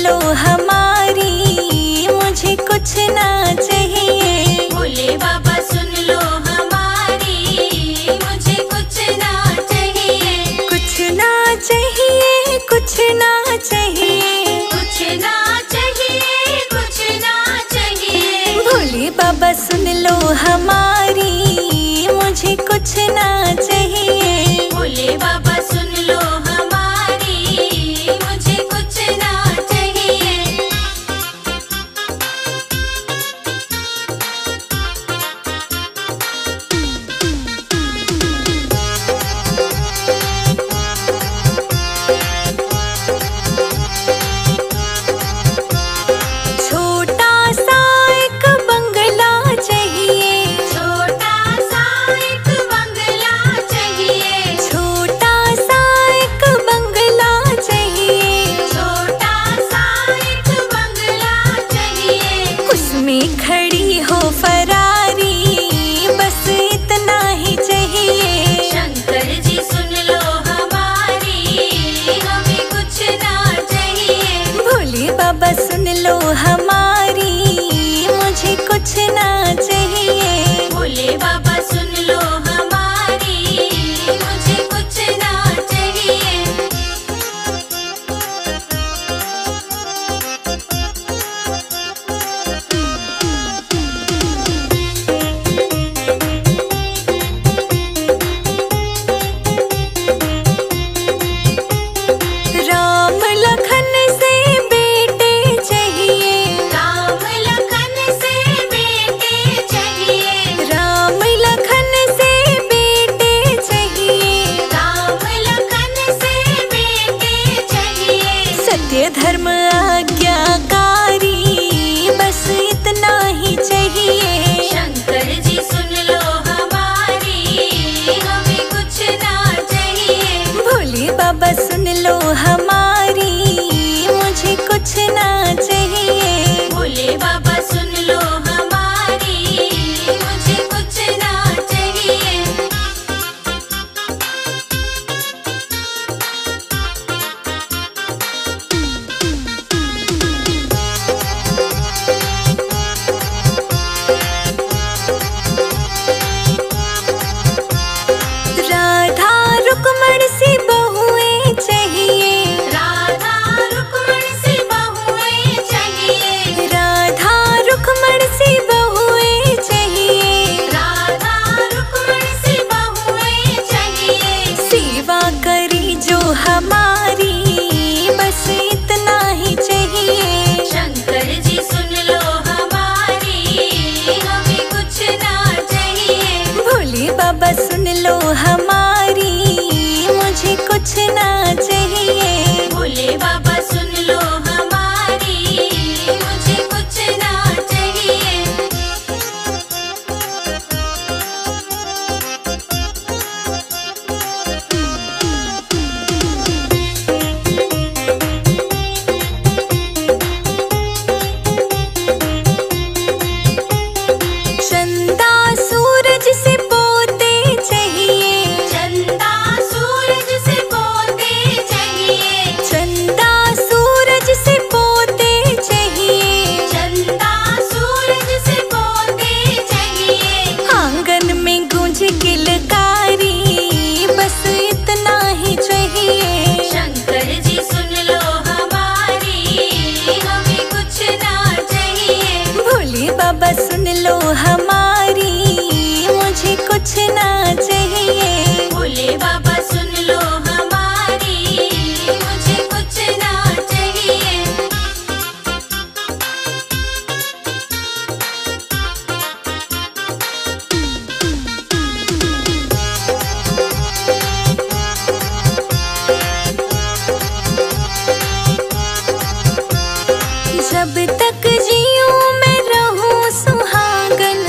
लो हमारी, मुझे कुछ ना चाहिए। भोले बाबा सुन लो हमारी, मुझे कुछ ना चाहिए। कुछ ना चाहिए, कुछ ना चाहिए, कुछ ना चाहिए, कुछ ना चाहिए। भोले बाबा सुन लो हमारी, मुझे कुछ ना चाहिए। भोले बाबा सुन लो हमारी, मुझे कुछ ना चाहिए। छोटा सा एक बंगला चाहिए, छोटा सा एक बंगला चाहिए। छोटा सा एक बंगला चाहिए, छोटा सा एक बंगला चाहिए। उसमें खड़ी हो फरारी, बस इतना ही चाहिए। शंकर जी सुन लो हमारी, हमें कुछ ना चाहिए। भोले बाबा सुन लो हमारी, मुझे कुछ ना चाहिए। भोले बाबा सुन लो हमारी, मुझे कुछ ना चाहिए। राम लखन से बेटे चाहिए, राम लखन से बेटे चाहिए। राम लखन से बेटे चाहिए, राम लखन से बेटे चाहिए। सत्य धर्म आज्ञाकारी, बस इतना ही चाहिए। शंकर जी सुन लो हमारी, हमें कुछ ना चाहिए। भोले बाबा सुन लो हमारी, मुझे कुछ ना चाहिए। भोले बाबा सुन लो हमारी, मुझे कुछ ना चाहिए। राधा रुक्मण सी बहुएं चाहिए, राधा रुक्मण सी बहुएं चाहिए। राधा रुक्मण सी बहुएं चाहिए, राधा रुक्मण सी बहुएं चाहिए। सेवा करी जो हमारी, बस इतना ही चाहिए। शंकर जी सुन लो हमारी, हमें कुछ ना चाहिए। भोले बाबा सुन लो हमारी, मुझे कुछ ना चाहिए। भोले बाबा सुन लो हमारी, मुझे कुछ ना चाहिए। चंदा सूरज से पोते चाहिए, चंदा सूरज से पोते चाहिए। चंदा सूरज से पोते चाहिए, चंदा सूरज से पोते चाहिए। आंगन में गूंज किलकारी, बस इतना ही चाहिए। शंकर जी सुन लो हमारी, हमें कुछ ना चाहिए। भोले बाबा सुन लो हमारी, मुझे कुछ ना चाहिए। भोले बाबा सुन लो हमारी, मुझे कुछ ना चाहिए। जब तक जीऊं मैं रहूं सुहागन,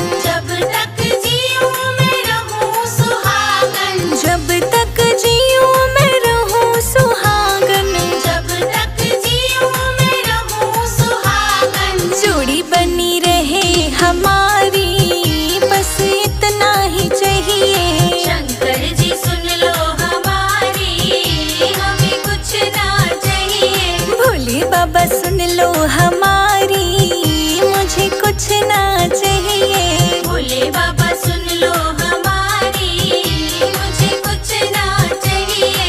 लो हमारी, मुझे कुछ ना चाहिए। भोले बाबा सुन लो हमारी, मुझे कुछ ना चाहिए।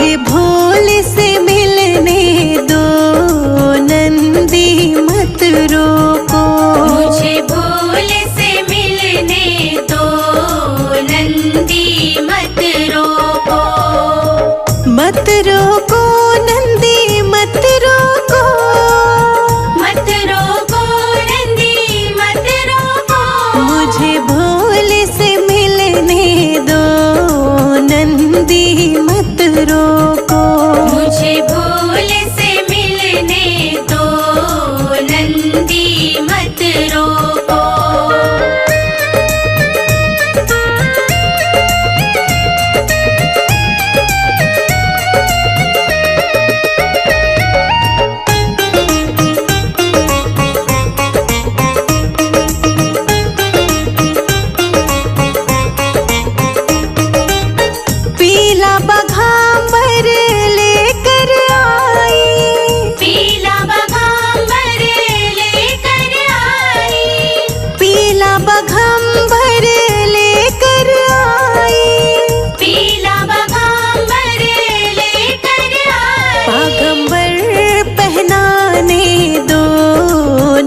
मुझे भोले से मिलने दो, नंदी मत रोको। मुझे भोले से मिलने दो, नंदी मत रोको। मत रोको नंदी मत रोको, मत रोको नंदी मत रोको। मुझे भोले से मिलने दो, नंदी मत रोको। मुझे भोले से मिलने दो, नंदी मत रोको। पीला बघांबर लेकर आई, पीला बघांबर लेकर आई। पीला बघांबर लेकर आई। पीला बघांबर लेकर आई। बागंबर पहनाने दो,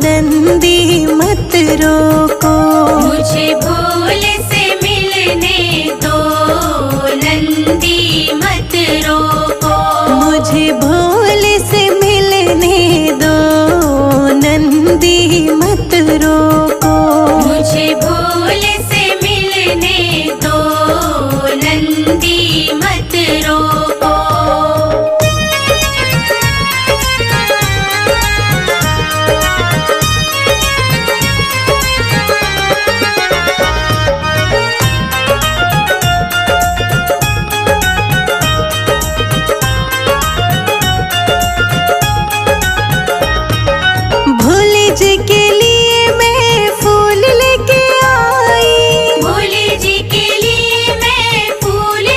नंदी मत रोको। मुझे भोले से मिलने दो, नंदी मत रोको। मुझे भोले से मिलने दो, नंदी मत रोको। मुझे भोले से मिलने दो, नंदी मत रोको। भोले जी के लिए मैं फूल लेके आई। भोले जी के लिए मैं फूल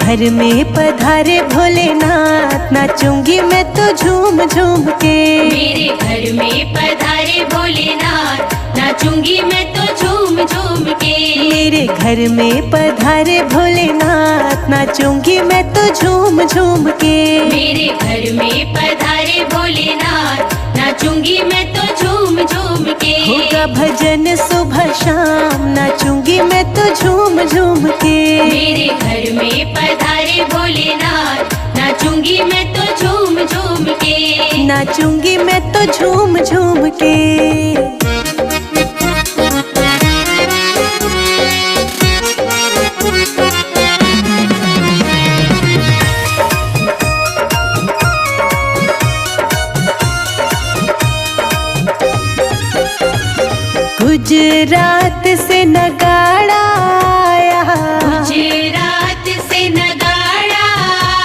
घर में पधारे भोलेनाथ, नाचूंगी मैं तो झूम झूम के। मेरे घर में पधारे भोलेनाथ, नाचूंगी मैं तो झूम झूम के। मेरे घर में पधारे भोलेनाथ, नाचूंगी मैं तो झूम झूम के। मेरे घर में पधारे भोलेनाथ, नाचूंगी मैं तो झूम झूम के। होगा भजन सुबह शाम, नाचूंगी मैं तो झूम झूम के। मेरे घर में पधारे भोलेनाथ, नाचूंगी मैं तो झूम झूम के। नाचूंगी मैं तो झूम झूम के। गुजरात से नगाड़ा आया, गुजरात से नगाड़ा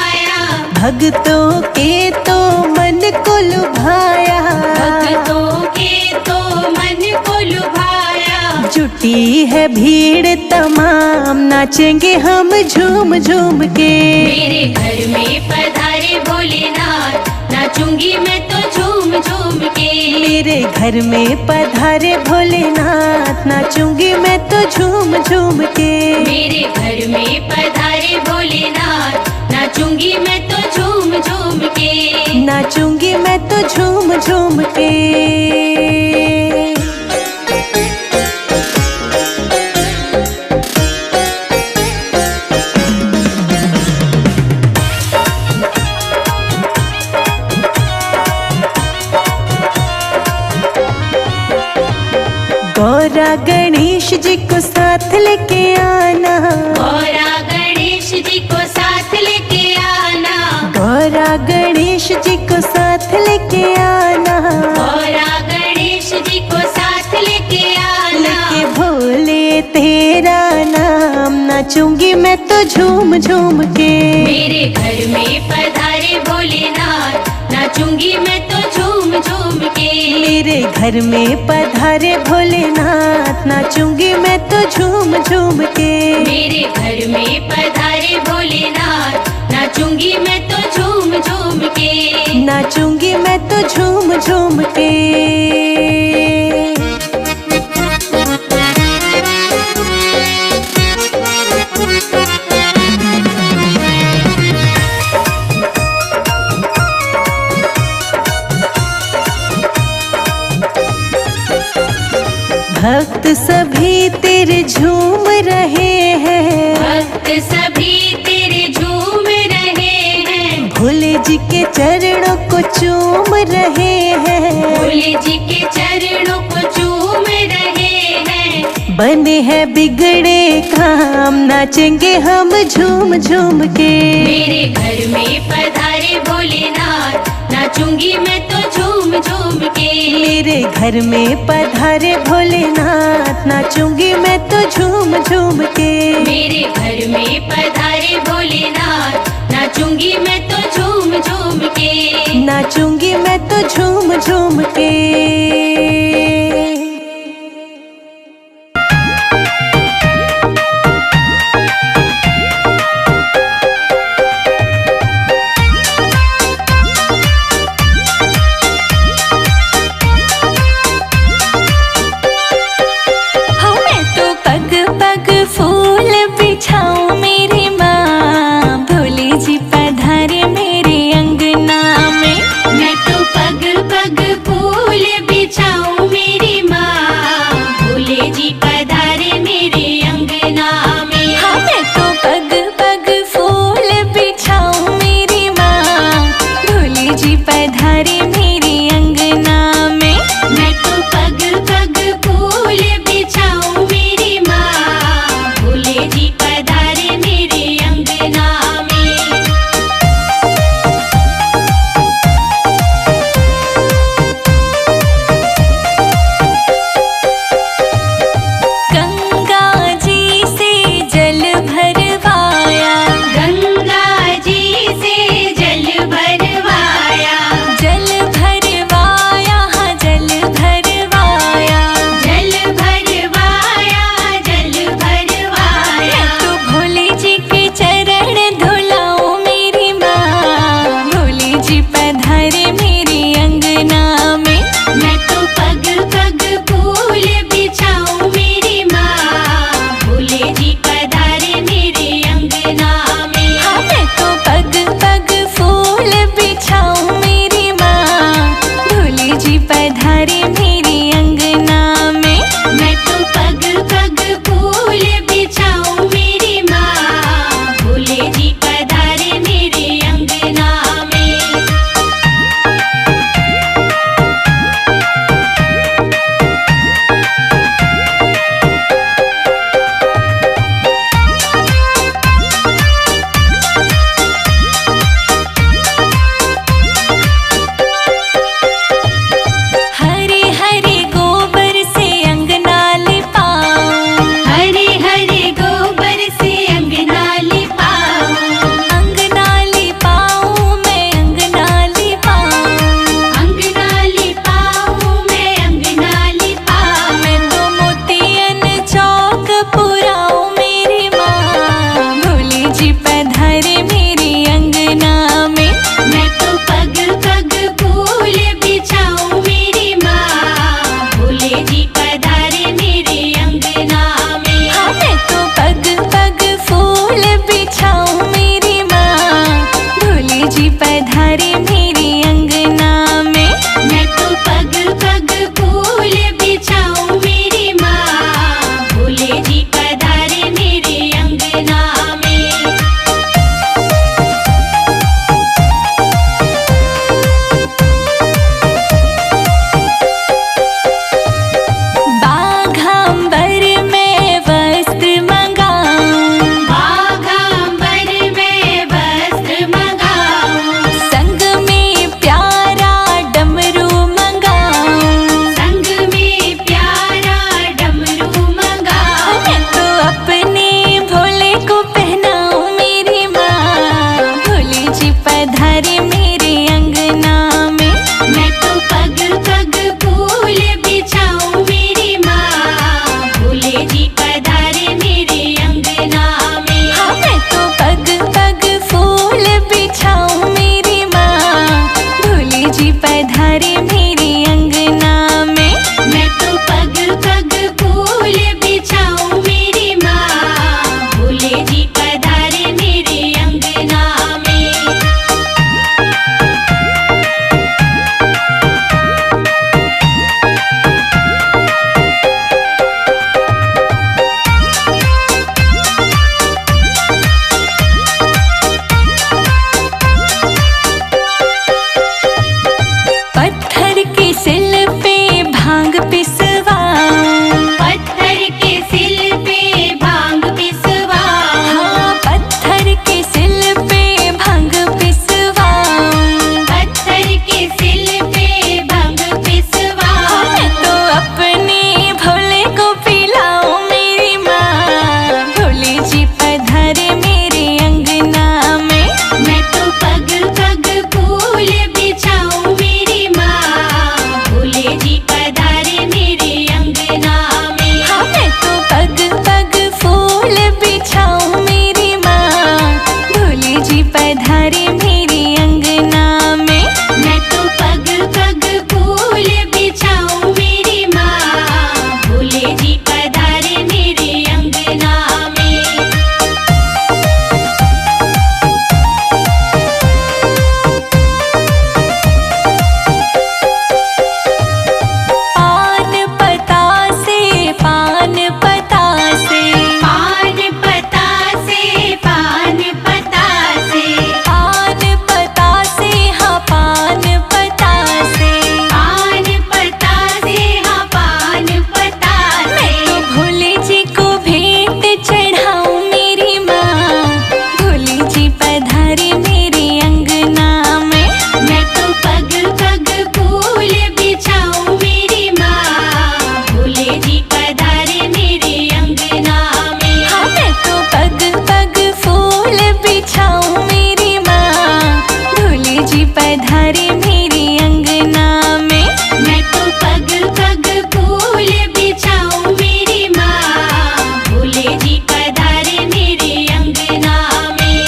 आया। भक्तों के तो मन को लुभाया, भक्तों के तो मन को लुभाया। जुटी है भीड़ तमाम, नाचेंगे हम झूम झूम के। मेरे घर में पधारे भोलेनाथ, नाचूंगी मैं तो झूम झूम के। मेरे घर में पधारे भोलेनाथ, नाचूंगी मैं तो झूम झूम के। मेरे घर में पधारे भोलेनाथ, नाचूंगी मैं तो झूम झूम के। नाचूंगी मैं तो झूम झूम के। गौरा गणेश जी को साथ लेके आना, गौरा गणेश जी को साथ लेके आना। गौरा गणेश जी को साथ लेके आना। गौरा गणेश जी को साथ लेके आना। लेके भोले तेरा नाम, नाचूंगी मैं तो झूम झूम के। मेरे घर में पधारे भोलेनाथ, नाचूंगी मैं तो झूम झूम के। मेरे घर में पधारे भोलेनाथ, नाचूंगी मैं तो झूम झूम के। मेरे घर में पधारे भोलेनाथ, नाचूंगी मैं तो झूम झूम के। नाचूंगी मैं तो झूम झूम के। भक्त सभी तेरे झूम रहे हैं, भक्त सभी तेरे झूम रहे हैं। भोले जी के चरणों को चूम रहे हैं। भोले जी के चरणों को चूम रहे हैं। बने हैं बिगड़े काम, नाचेंगे हम झूम झूम के। मेरे घर में पधारे भोलेनाथ, नाचूंगी मैं तो झूम झूम के। मेरे घर में पधारे भोलेनाथ, नाचूंगी मैं तो झूम झूम के। मेरे घर में पधारे भोलेनाथ, नाचूंगी मैं तो झूम झूम के। नाचूंगी मैं तो झूम झूम के। मैं तो पग पग फूल बिछाऊं मेरी पधारे मेरे अंगना में। मैं तो पग पग फूल बिछाऊं मेरी माँ, भोले जी पधारे मेरे अंगना में। हाँ मैं तो पग पग फूल बिछाऊं मेरी माँ, भोले जी पधारे मेरे अंगना में। मैं तो पग पग फूल बिछाऊं मेरी माँ, भोले जी पधारे मेरे अंगना में। पत्थर के सिल पे भांग पिसवाऊं, पत्थर के सिल पे भांग पिसवाऊं, हाँ पत्थर के सिल पे भांग पिसवाऊं। पत्थर के सिल पे भांग पिसवाऊं। मैं तो अपने भोले को पिलाऊं मेरी माँ, भोले जी पधारे मेरे अंगना में। मैं तो पग पग फूल बिछाऊं मेरी माँ, भोले जी पधारे मेरे अंगना में। हाँ मैं तो पग पग फूल बिछाऊं मेरी माँ, भोले जी पधारे मेरे अंगना में। मैं तो पग पग फूल बिछाऊं मेरी माँ, भोले जी पधारे मेरे अंगना में। पान पता से पान पता से पान पता से पान पता से पान पता से हाँ पान पता से पान पता से हाँ पान पता से। मैं तो भोले जी को भेंट चढ़ाऊं मेरी माँ, भोले जी पधारे मेरे अंगना में। मैं तो पग पग फूल बिछाऊं मेरी माँ, भोले जी पधारे मेरे अंगना में। हाँ मैं तो पग पग फूल बिछाऊं मेरी माँ, भोले जी पधारे मेरे अंगना में। मैं तो पग पग फूल बिछाऊं मेरी माँ, भोले जी पधारे मेरे अंगना में।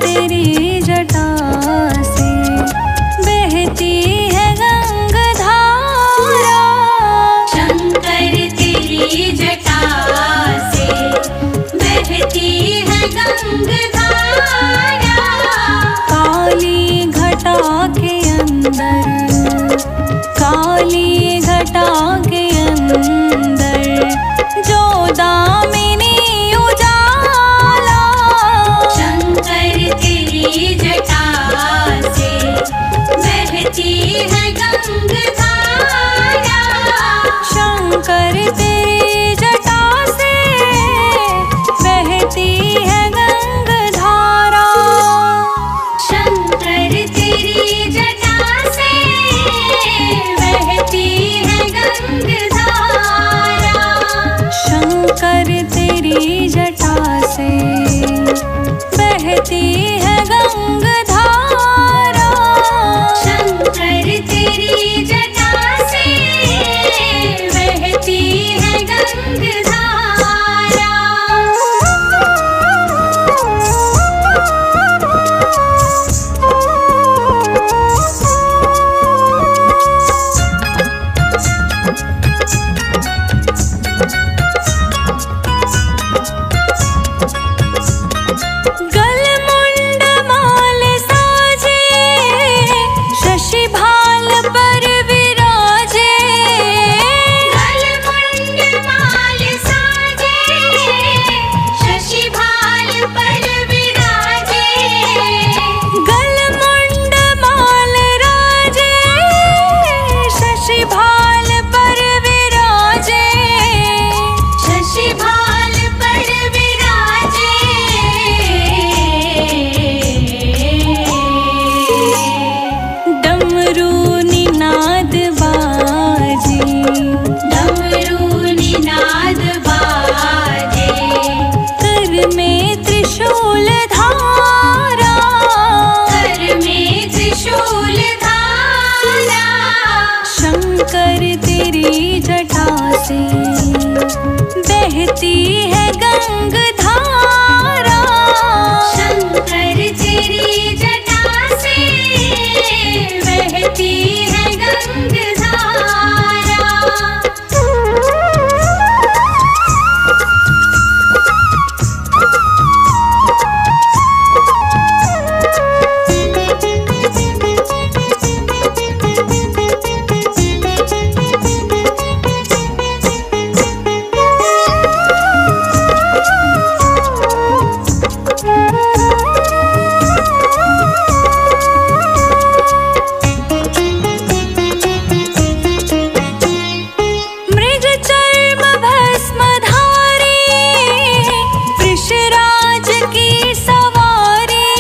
तेरी जटा से बहती है गंगाधारा। शंकर तेरी जटा से बहती है गंगाधारा। काली घटा के अंदर, काली घटा के अंदर जो दामिनी उजाला। शंकर तेरी जटा से बहती है गंगाधारा। शंकर तेरी जटा से बहती है गंगाधारा। शंकर तेरी जटा से बहती है गंगाधारा। शंकर तेरी जटा से बहती है गंगाधारा। शंकर तेरी जटा से बहती है गंगाधारा। गलमुंड माल साजे शशि भाल पर विराजे। गलमुंड माल साजे शशि भाल पर विराजे। गलमुंड माल राजे शशि भाल पर विराजे। शशि भाल पर विराजे। डमरू निनाद बाजे, डमरू निनाद बाजे। कर में त्रिशूल धारा। कर में त्रिशूल धारा। शंकर तेरी जटा से बहती है गंगाधारा। शंकर तेरी जटा से बहती है गंगाधारा। मृग चर्म भस्मधारी वृषराज की सवारी।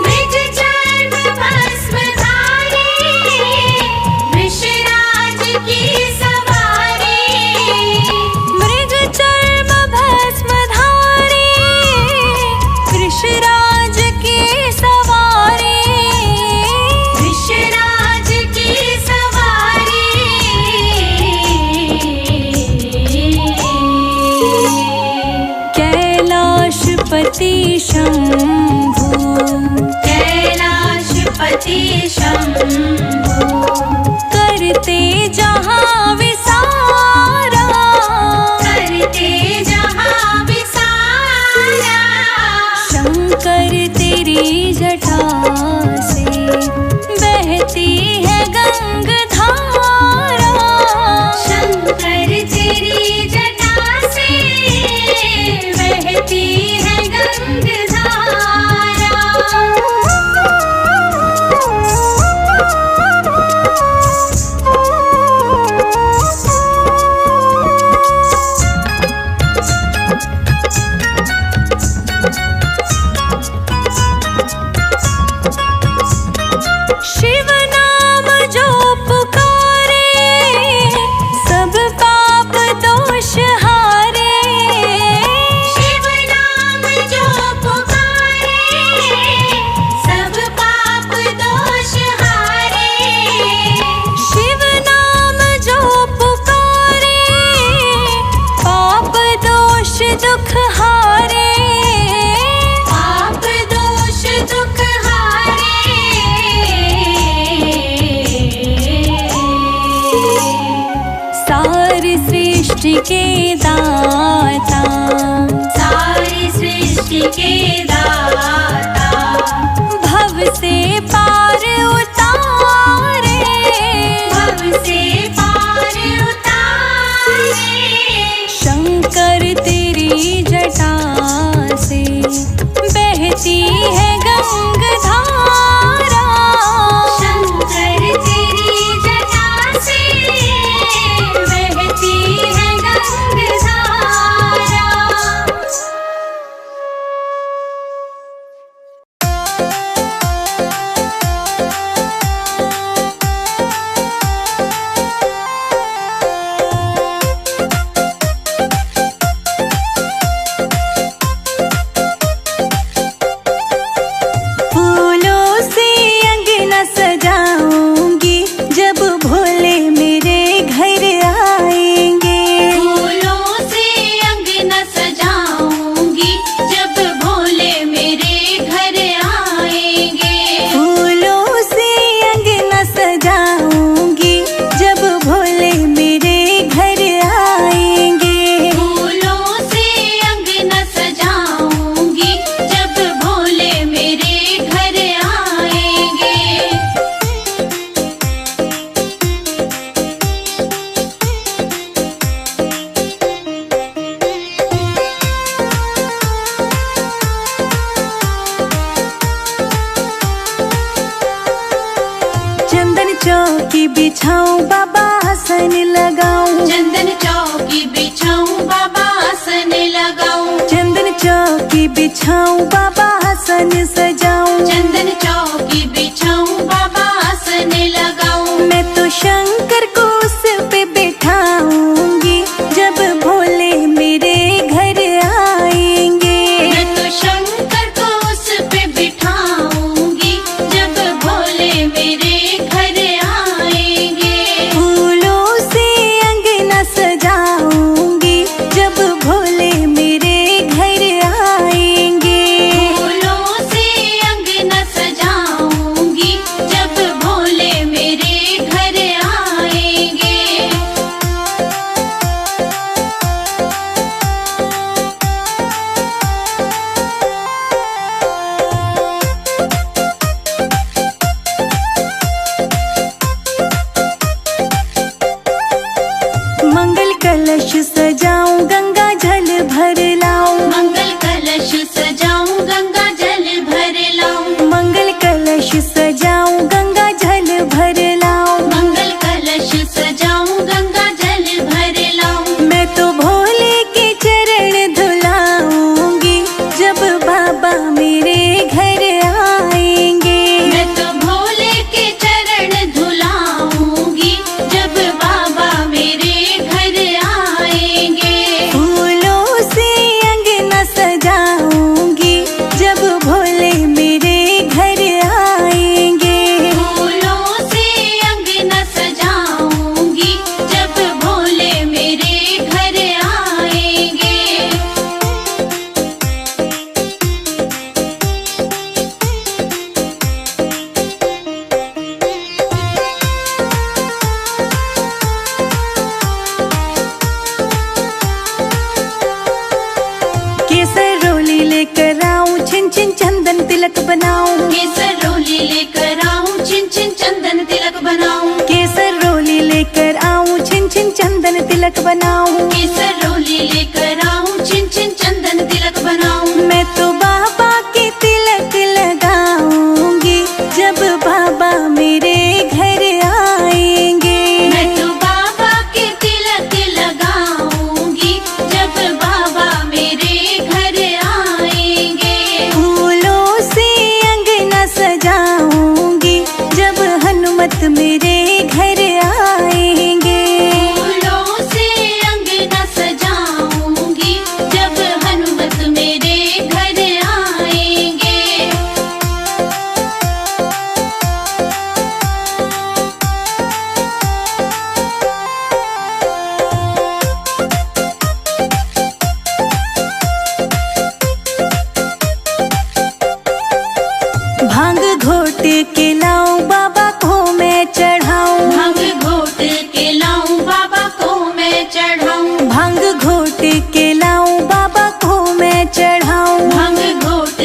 मृग चर्म भस्मधारी वृषराज की सवारी। मृग चर्म भस्मधारी वृषराज की सवारी। वृषराज की सवारी। कैलाशपति शंभु, कैलाशपति शंभु करते जहाँ विसारा। करते जहाँ विसारा। शंकर तेरी जटा से बहती है गंगाधारा। शंकर तेरी जटा से बहती है गंगाधारा। दाता। भव से पार उतारे, भव से पार उतारे, शंकर तेरी जटा से बहती है गंगाधारा। शंकर तेरी जटा से बहती है गंगाधारा। फूलों से अंगना सजाऊंगी जब भोले मेरे घर आएंगे। फूलों से अंगना सजाऊंगी जब भोले मेरे घर आएंगे। फूलों से अंगना सजाऊंगी जब भोले मेरे घर आएंगे। फूलों से अंगना सजाऊंगी जब भोले मेरे घर आएंगे। चंदन चौकी बिछाऊं बाबा आसन लगाऊं। चंदन चौकी बिछाऊं बाबा आसन लगाऊं। चंदन चौकी बिछाऊं बाबा आसन सजाऊं। चंदन चौकी बिछाऊं बाबा आसन लगाऊं। मैं तो शंकर को उस पे बिठाऊंगी जब भोले मेरे घर आएंगे। मैं तो शंकर को उस पे बिठाऊंगी जब भोले मेरे घर आएंगे। फूलों से अंगना सजाऊंगी जब भोले मेरे घर आएंगे। फूलों से अंगना सजाऊंगी जब भोले मेरे घर आएंगे। मंगल कलश सजाऊं गंगा जल भर लाऊं। मंगल कलश सजाऊं गंगा जल भर लाऊं। मंगल कलश सजाऊं गंगा जल भर लाऊं। मंगल कलश सजाऊं गंगा जल भर लाऊं। मैं तो भोले के चरण धुलाऊंगी जब बाबा मेरे घर आएंगे। मैं तो भोले के चरण धुलाऊंगी जब बाबा मेरे घर आएंगे। फूलों से अंगना सजाऊंगी जब भोले मेरे घर आएंगे। फूलों से अंगना सजाऊंगी जब भोले मेरे घर आएंगे। केसर रोली लेकर आऊं छिन छिन चंदन तिलक बनाऊं। केसर रोली लेकर आऊं छिन छिन चंदन तिलक बनाऊं। केसर रोली लेकर आऊं छिन छिन चंदन तिलक बनाऊं। केसर रोली लेकर आऊं छिन छिन चंदन तिलक बनाऊं। मैं तो बाबा के तिलक लगाऊंगी जब बाबा मेरे घर आएंगे। मैं तो बाबा के तिलक लगाऊंगी जब बाबा मेरे घर आएंगे। फूलों से अंगना सजाऊंगी जब हनुमत मेरे घर आएंगे। फूलों से अंगना सजाऊंगी जब हनुमत मेरे घर आएंगे। भांग घोट के लाऊं बाबा को मैं चढ़ाऊं। भांग घोट के लाऊं बाबा को मैं चढ़ाऊं। भांग घोट के लाऊं बाबा को मैं चढ़ाऊं। भांग घोट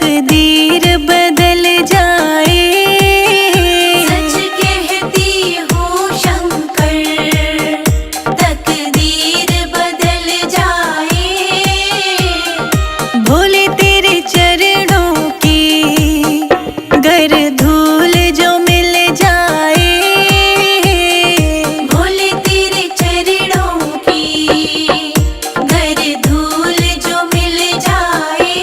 तकदीर बदल जाए। सच कहती हूँ शंकर, तकदीर बदल जाए। भोले तेरे चरणों की गर धूल जो मिल जाए। भोले तेरे चरणों की गर धूल जो मिल जाए।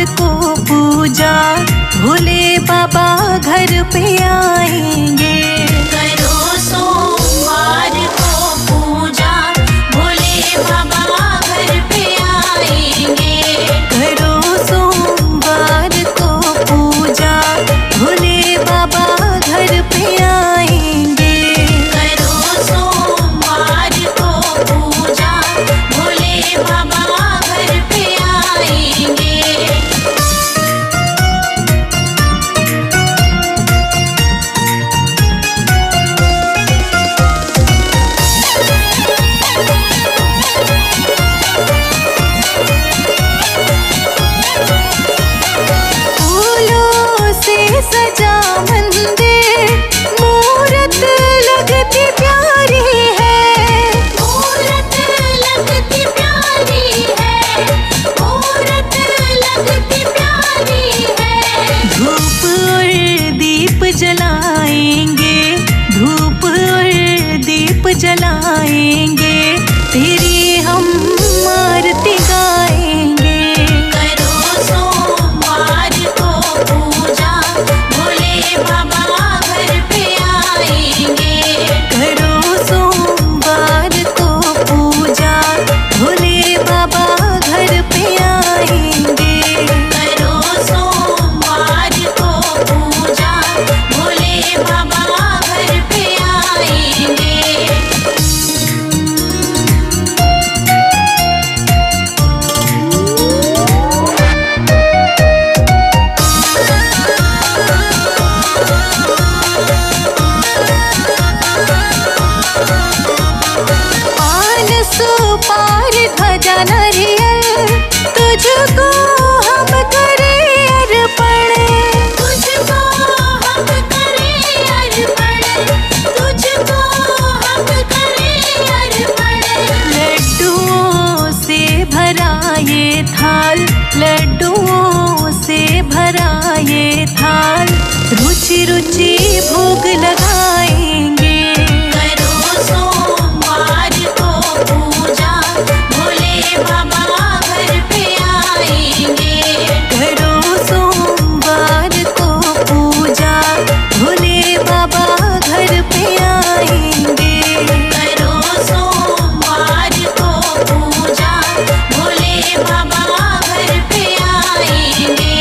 को पूजा, भोले बाबा घर पे आएंगे। करो सोमवार को पूजा, भोले बाबा घर पे आएंगे। करो सोमवार को पूजा, भोले बाबा घर पे आएंगे। करो सोमवार को पूजा, भोले बाबा घर पे आएंगे। फूलों से सजा मंदिर, मूरत लगती प्यारी है। मूरत लगती प्यारी है, मूरत लगती प्यारी है। धूप और दीप जलाएंगे, धूप और दीप जलाएंगे, तेरी हम आरती गाएंगे। करो सोमवार को पूजा, भोले बाबा घर पे आएंगे। करो सोमवार को पूजा, भोले बाबा घर पे आएंगे। करो सोमवार को पूजा, भोले बाबा घर पे आएंगे। पान सुपार ध्वजा नारियल, तुझको हम करें अर्पण। तुझको हम करें अर्पण, तुझको हम करें अर्पण। लड्डुओं से भरा ये थाल, लड्डुओं से भरा ये थाल, रुचि रुचि भोग लगाएंगे। करो सोमवार को पूजा, भोले बाबा घर पे आएंगे। करो सोमवार को पूजा, भोले बाबा घर पे आएंगे। करो सोमवार को पूजा, भोले बाबा घर पे आएंगे।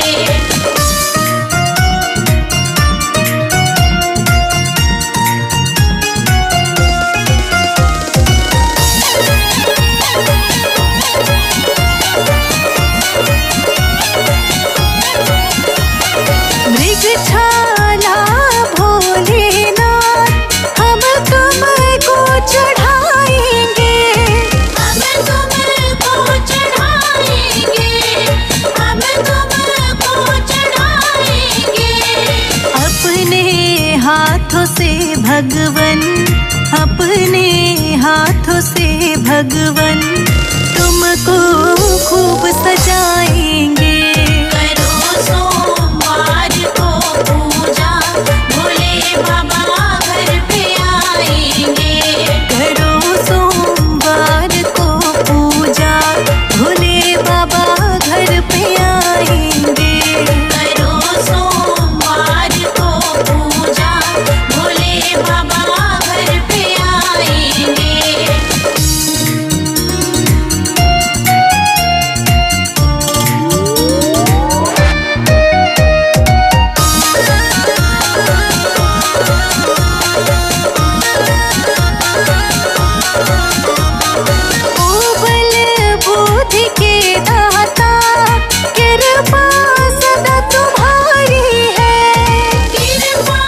मृगछाला भोलेनाथ, हम तुमको चढ़ाएंगे। हम तुमको चढ़ाएंगे, हम तुमको चढ़ाएंगे। अपने हाथों से भगवन, अपने हाथों से भगवन, तुमको खूब सजाएंगे। करो सोमवार को पूजा, भोले बाबा घर पे आएंगे। करो सोमवार को पूजा, भोले बाबा घर पे आएंगे। करो सोमवार को पूजा, भोले बाबा घर पे आएंगे। ओबल बुद्धि के दाता, कृपा सदा तुम्हारी है। कृपा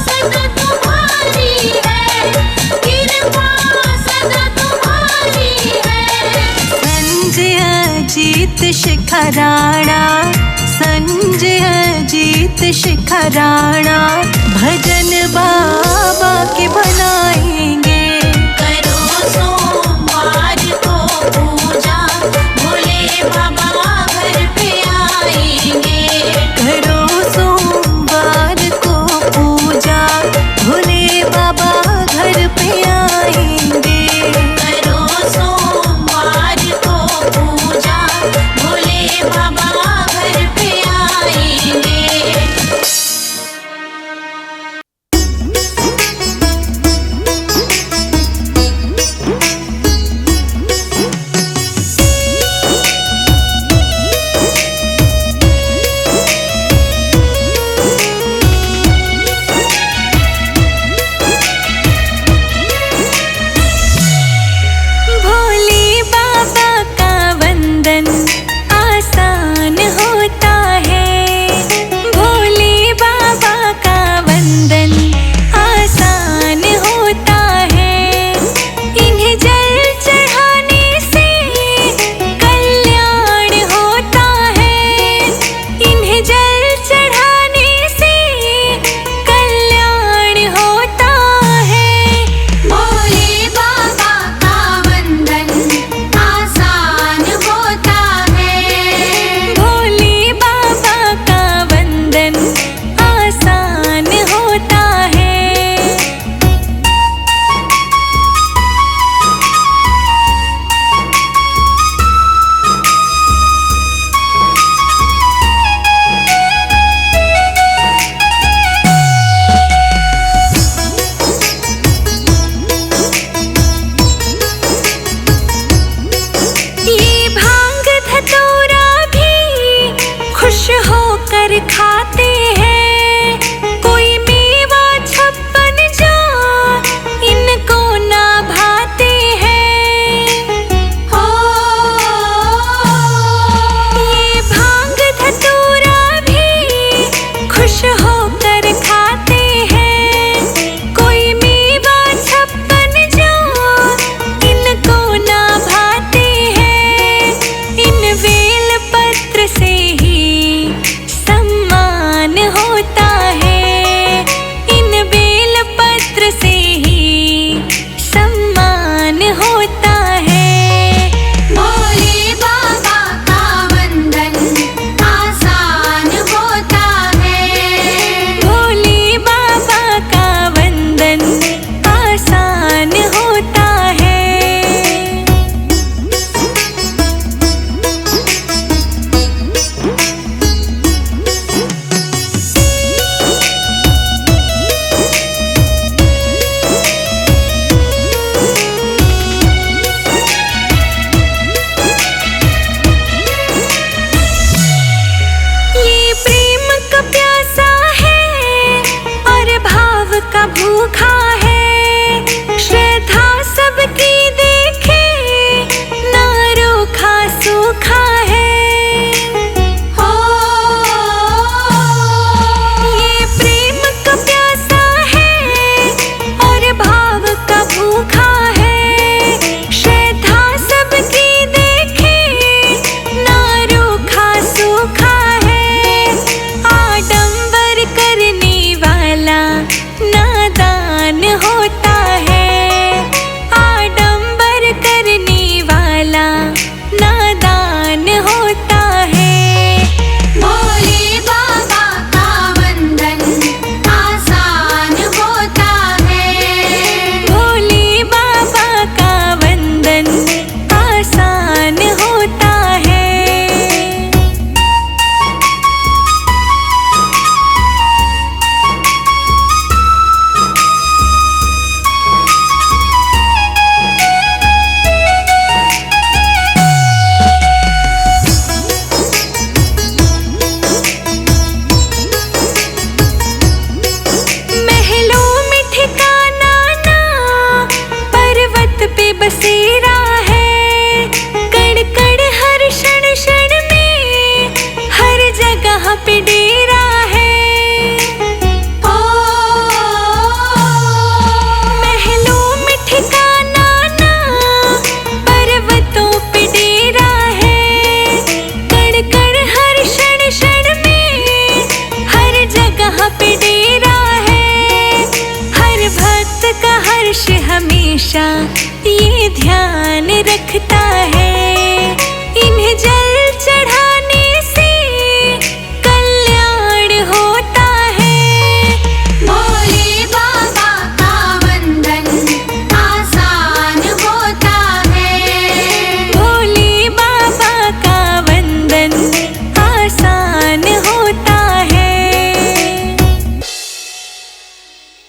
सदा तुम्हारी है, कृपा सदा तुम्हारी है। संजय जीत शिखा राणा, संजय जीत शिखा राणा, भजन बाबा के बनाएंगे। करो